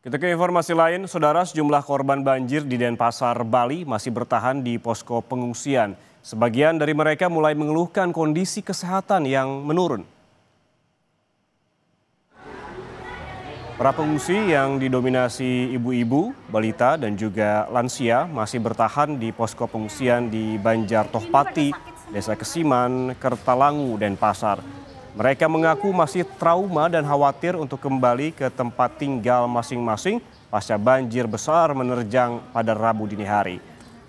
Kita ke informasi lain, saudara, sejumlah korban banjir di Denpasar, Bali masih bertahan di posko pengungsian. Sebagian dari mereka mulai mengeluhkan kondisi kesehatan yang menurun. Para pengungsi yang didominasi ibu-ibu, balita, dan juga lansia masih bertahan di posko pengungsian di Banjar Tohpati, Desa Kesiman, Kertalangu, Denpasar. Mereka mengaku masih trauma dan khawatir untuk kembali ke tempat tinggal masing-masing pasca banjir besar menerjang pada Rabu dini hari.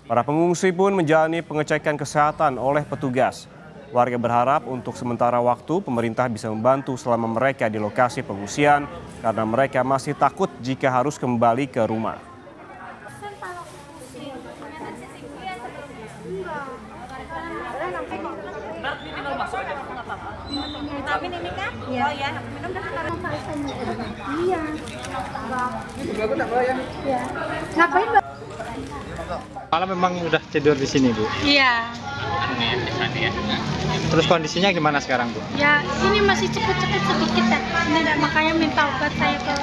Para pengungsi pun menjalani pengecekan kesehatan oleh petugas. Warga berharap untuk sementara waktu pemerintah bisa membantu selama mereka di lokasi pengungsian karena mereka masih takut jika harus kembali ke rumah. Vitamin ini kan? Iya. Oh ya, minum dah sekarang. Iya. Bagus tak ya? Iya. Ngapain, Mbak? Malam memang udah tidur di sini, Bu? Iya. Terus kondisinya gimana sekarang, Bu? Ya, ini masih cepet-cepet sedikit ya. Ini makanya minta obat saya ke.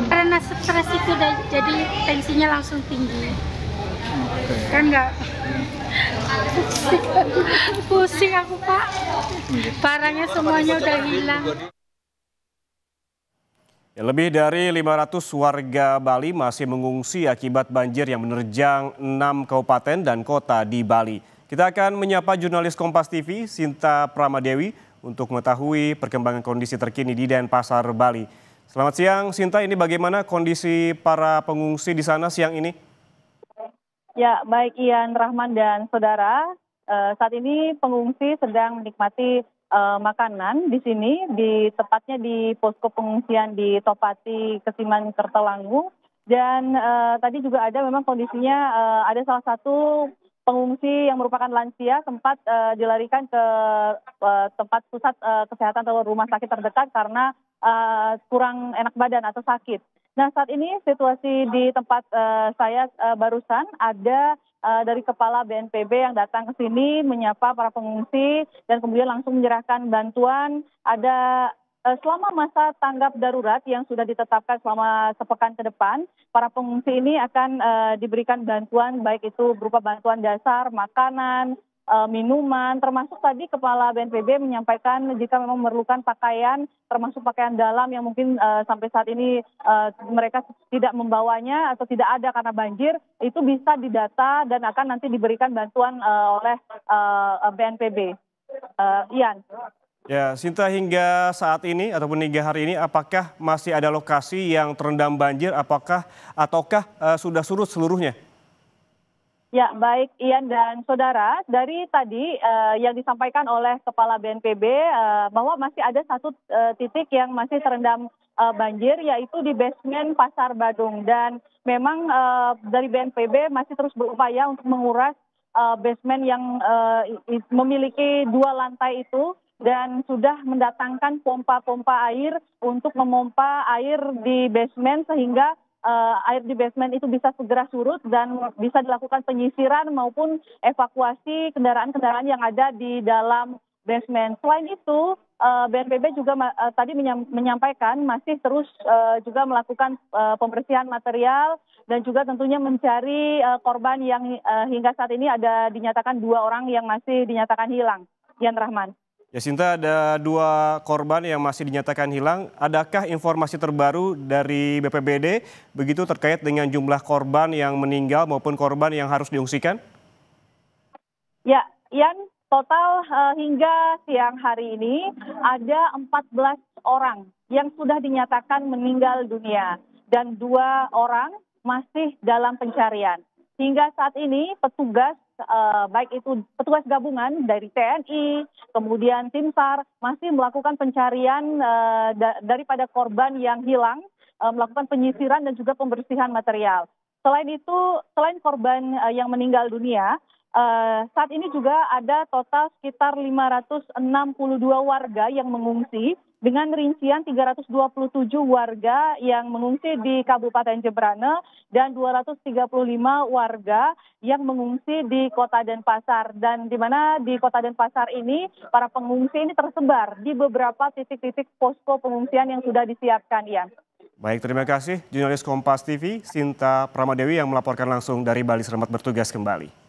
Karena stres itu jadi tensinya langsung tinggi. Kan nggak pusing aku, Pak. Barangnya semuanya udah hilang. Ya, lebih dari 500 warga Bali masih mengungsi akibat banjir yang menerjang 6 kabupaten dan kota di Bali. Kita akan menyapa jurnalis Kompas TV, Sinta Pramadewi, untuk mengetahui perkembangan kondisi terkini di Denpasar, Bali. Selamat siang, Sinta. Ini bagaimana kondisi para pengungsi di sana siang ini? Ya, baik Ian, Rahman, dan saudara. Saat ini pengungsi sedang menikmati makanan di sini, tepatnya di posko pengungsian di Tohpati, Kesiman, Kertalangu. Dan tadi juga ada memang kondisinya ada salah satu pengungsi yang merupakan lansia sempat dilarikan ke tempat pusat kesehatan atau rumah sakit terdekat karena kurang enak badan atau sakit. Nah, saat ini situasi di tempat saya barusan ada dari Kepala BNPB yang datang ke sini menyapa para pengungsi dan kemudian langsung menyerahkan bantuan. Ada selama masa tanggap darurat yang sudah ditetapkan selama sepekan ke depan, para pengungsi ini akan diberikan bantuan baik itu berupa bantuan dasar, makanan, minuman, termasuk tadi Kepala BNPB menyampaikan jika memang memerlukan pakaian, termasuk pakaian dalam yang mungkin sampai saat ini mereka tidak membawanya atau tidak ada karena banjir, itu bisa didata dan akan nanti diberikan bantuan oleh BNPB. Ian. Ya, Sinta, hingga saat ini ataupun hingga hari ini apakah masih ada lokasi yang terendam banjir ataukah sudah surut seluruhnya? Ya, baik Ian dan saudara, dari tadi yang disampaikan oleh Kepala BNPB bahwa masih ada satu titik yang masih terendam banjir, yaitu di basement Pasar Badung. Dan memang dari BNPB masih terus berupaya untuk menguras basement yang memiliki 2 lantai itu, dan sudah mendatangkan pompa-pompa air untuk memompa air di basement sehingga air di basement itu bisa segera surut dan bisa dilakukan penyisiran maupun evakuasi kendaraan-kendaraan yang ada di dalam basement. Selain itu, BNPB juga tadi menyampaikan masih terus juga melakukan pembersihan material dan juga tentunya mencari korban yang hingga saat ini ada dinyatakan 2 orang yang masih dinyatakan hilang. Yan Rahman. Ya, Sinta, ada 2 korban yang masih dinyatakan hilang. Adakah informasi terbaru dari BPBD begitu terkait dengan jumlah korban yang meninggal maupun korban yang harus diungsikan? Ya, Ian, total hingga siang hari ini ada 14 orang yang sudah dinyatakan meninggal dunia dan 2 orang masih dalam pencarian. Hingga saat ini petugas baik itu petugas gabungan dari TNI, kemudian tim SAR masih melakukan pencarian daripada korban yang hilang, melakukan penyisiran dan juga pembersihan material. Selain itu, selain korban yang meninggal dunia, saat ini juga ada total sekitar 562 warga yang mengungsi dengan rincian 327 warga yang mengungsi di Kabupaten Jemberana dan 235 warga yang mengungsi di Kota Denpasar. Dan di mana di Kota Denpasar ini para pengungsi ini tersebar di beberapa titik-titik posko pengungsian yang sudah disiapkan, Ian. Baik, terima kasih jurnalis Kompas TV Sinta Pramadewi yang melaporkan langsung dari Bali. Selamat bertugas kembali.